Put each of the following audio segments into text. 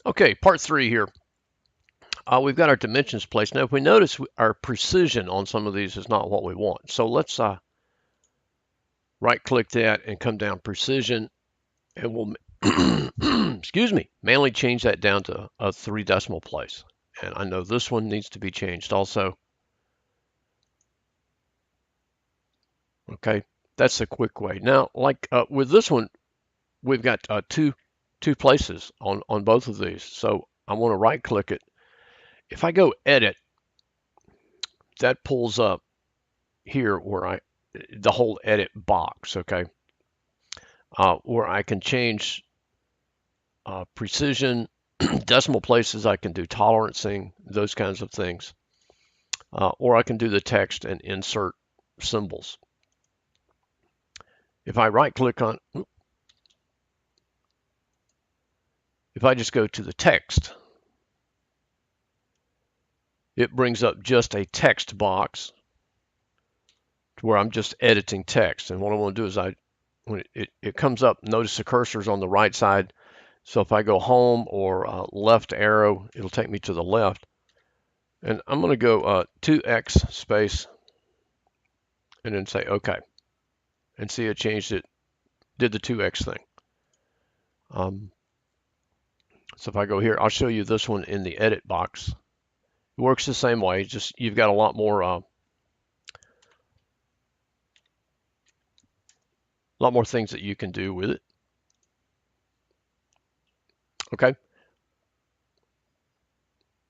Okay, part 3 here. We've got our dimensions placed. Now, if we notice our precision on some of these is not what we want. So let's right click that and come down precision, and we'll, excuse me, manually change that down to a 3 decimal place. And I know this one needs to be changed also. Okay, that's a quick way. Now, like with this one, we've got two places on both of these. So I want to right click it. If I go edit, that pulls up here where the whole edit box, okay, where I can change precision, decimal places. I can do tolerancing, those kinds of things, or I can do the text and insert symbols. If I right click on, if I just go to the text, it brings up just a text box to where I'm just editing text. And what I want to do is when it comes up, notice the cursor's on the right side. So if I go home or left arrow, it'll take me to the left. And I'm going to go 2x space and then say OK. And see it changed it, did the 2x thing. So if I go here, I'll show you this one in the edit box. It works the same way, just you've got a lot more things that you can do with it. Okay.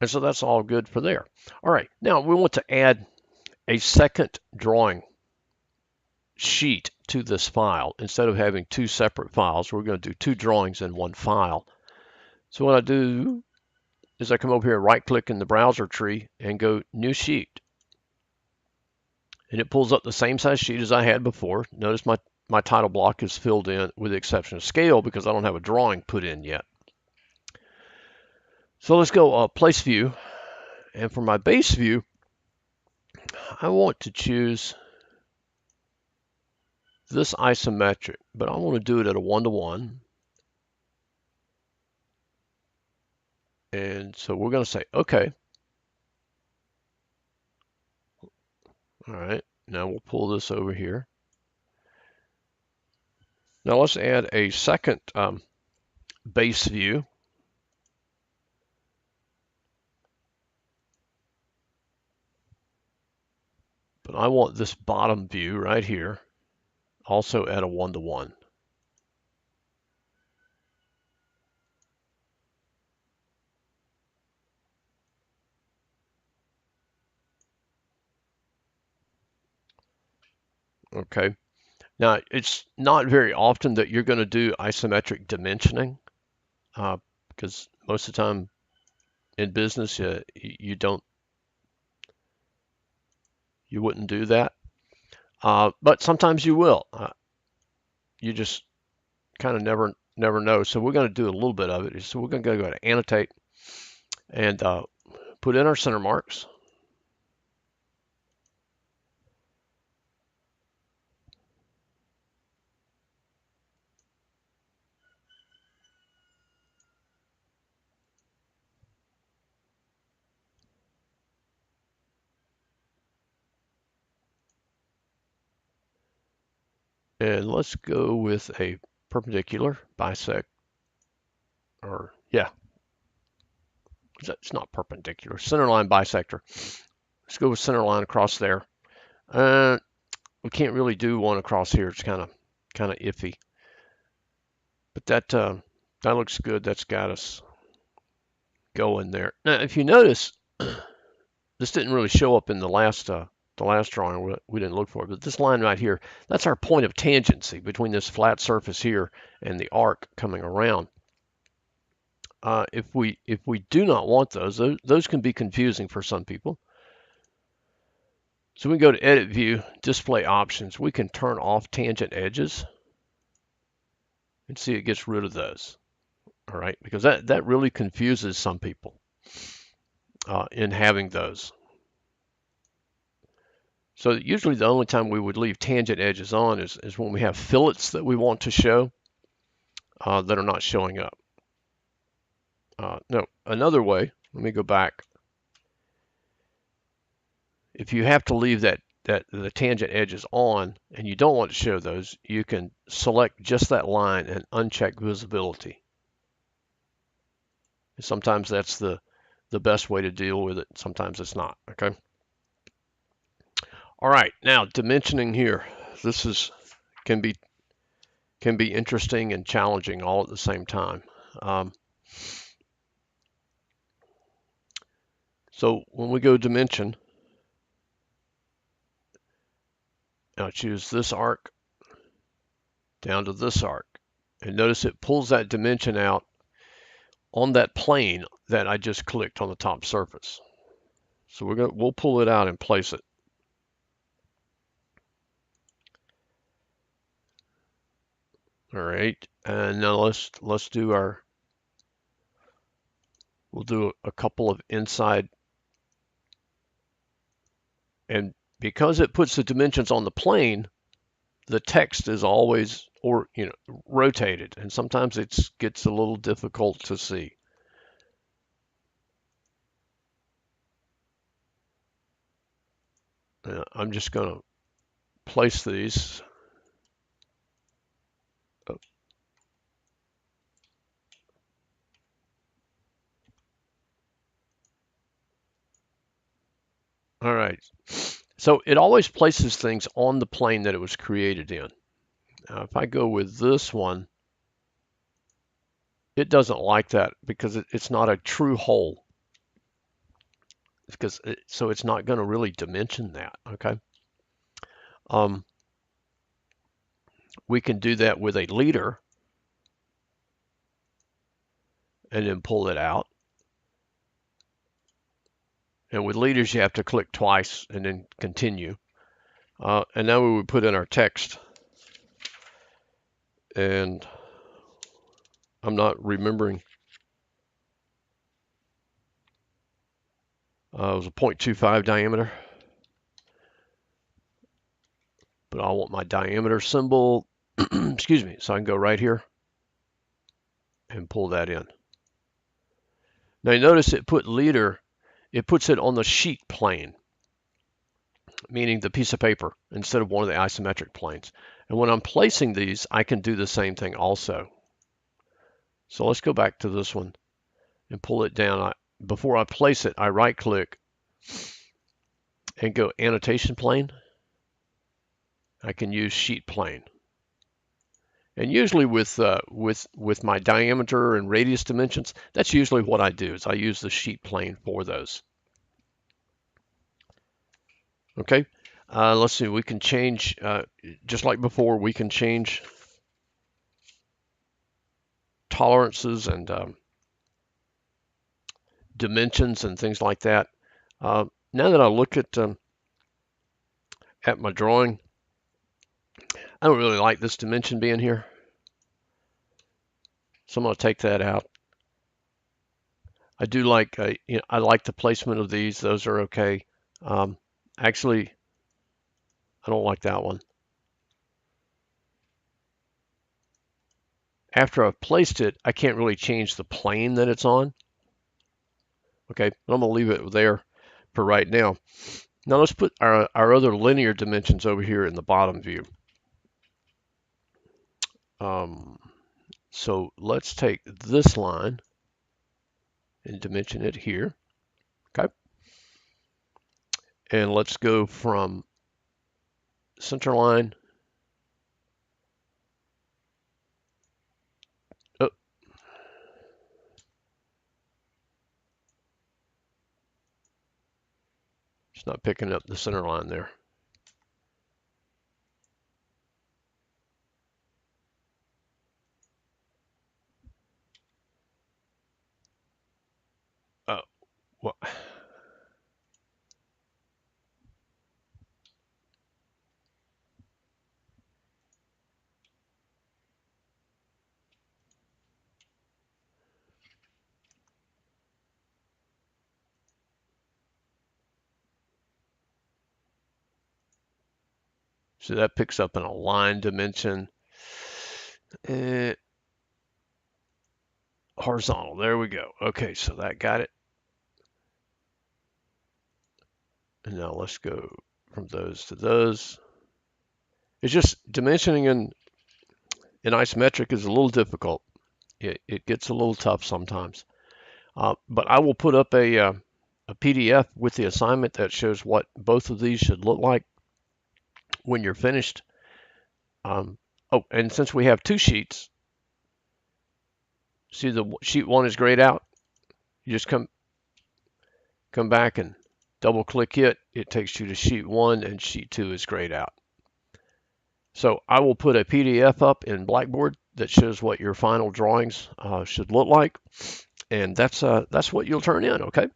And so that's all good for there. All right, now we want to add a second drawing sheet to this file. Instead of having 2 separate files, we're going to do 2 drawings in one file. So what I do is I come over here, right click in the browser tree and go new sheet. And it pulls up the same size sheet as I had before. Notice my title block is filled in with the exception of scale because I don't have a drawing put in yet. So let's go place view. And for my base view, I want to choose this isometric, but I want to do it at a 1-to-1. And so we're going to say, OK. All right, now we'll pull this over here. Now let's add a second base view. But I want this bottom view right here also at a 1-to-1. Okay. Now, it's not very often that you're going to do isometric dimensioning because most of the time in business, you wouldn't do that. But sometimes you will. You just kind of never know. So we're going to do a little bit of it. So we're going to go to annotate and put in our center marks. And let's go with a perpendicular bisect, or yeah, it's not perpendicular, centerline bisector. Let's go with centerline across there. We can't really do one across here. It's kind of iffy, but that looks good. That's got us going there. Now, if you notice, this didn't really show up in the last drawing. We didn't look for it, but this line right here, that's our point of tangency between this flat surface here and the arc coming around. If we do not want those can be confusing for some people. So we go to edit view, display options. We can turn off tangent edges and see it gets rid of those. All right, because that really confuses some people in having those. So usually the only time we would leave tangent edges on is when we have fillets that we want to show that are not showing up. No, another way, let me go back. If you have to leave that the tangent edges on and you don't want to show those, you can select just that line and uncheck visibility. Sometimes that's the best way to deal with it. Sometimes it's not. Okay. All right. Now dimensioning here. This is can be interesting and challenging all at the same time. So when we go dimension, now choose this arc down to this arc, and notice it pulls that dimension out on that plane that I just clicked on the top surface. So we'll pull it out and place it. All right, and now let's do we'll do a couple of inside, and because it puts the dimensions on the plane, the text is always rotated, and sometimes it gets a little difficult to see. I'm just going to place these. Oh, all right. So it always places things on the plane that it was created in. Now, if I go with this one, it doesn't like that because it's not a true hole. So it's not going to really dimension that. Okay. Um, we can do that with a leader and then pull it out. And with leaders, you have to click twice and then continue. And now we would put in our text. And I'm not remembering. It was a 0.25 diameter. But I want my diameter symbol, excuse me, so I can go right here and pull that in. Now you notice it put leader, it puts it on the sheet plane, meaning the piece of paper, instead of one of the isometric planes. And when I'm placing these, I can do the same thing also. So let's go back to this one and pull it down. Before I place it, I right click and go annotation plane. I can use sheet plane. And usually with my diameter and radius dimensions, that's usually what I do is I use the sheet plane for those. Okay, let's see. We can change just like before. We can change tolerances and dimensions and things like that. Now that I look at my drawing, I don't really like this dimension being here, so I'm going to take that out. I do like I like the placement of these; those are okay. Actually, I don't like that one. After I've placed it, I can't really change the plane that it's on. Okay, but I'm going to leave it there for right now. Now let's put our other linear dimensions over here in the bottom view. So let's take this line and dimension it here. Okay. And let's go from center line. Oh, it's not picking up the center line there. Oh, well. So that picks up an aligned dimension. horizontal. There we go. Okay, so that got it. And now let's go from those to those. It's just dimensioning in isometric is a little difficult. It gets a little tough sometimes. But I will put up a PDF with the assignment that shows what both of these should look like when you're finished. Oh, and since we have two sheets, see the sheet one is grayed out. You just come back and double click it. It takes you to sheet one, and sheet two is grayed out. So I will put a PDF up in Blackboard that shows what your final drawings should look like, and that's what you'll turn in. Okay.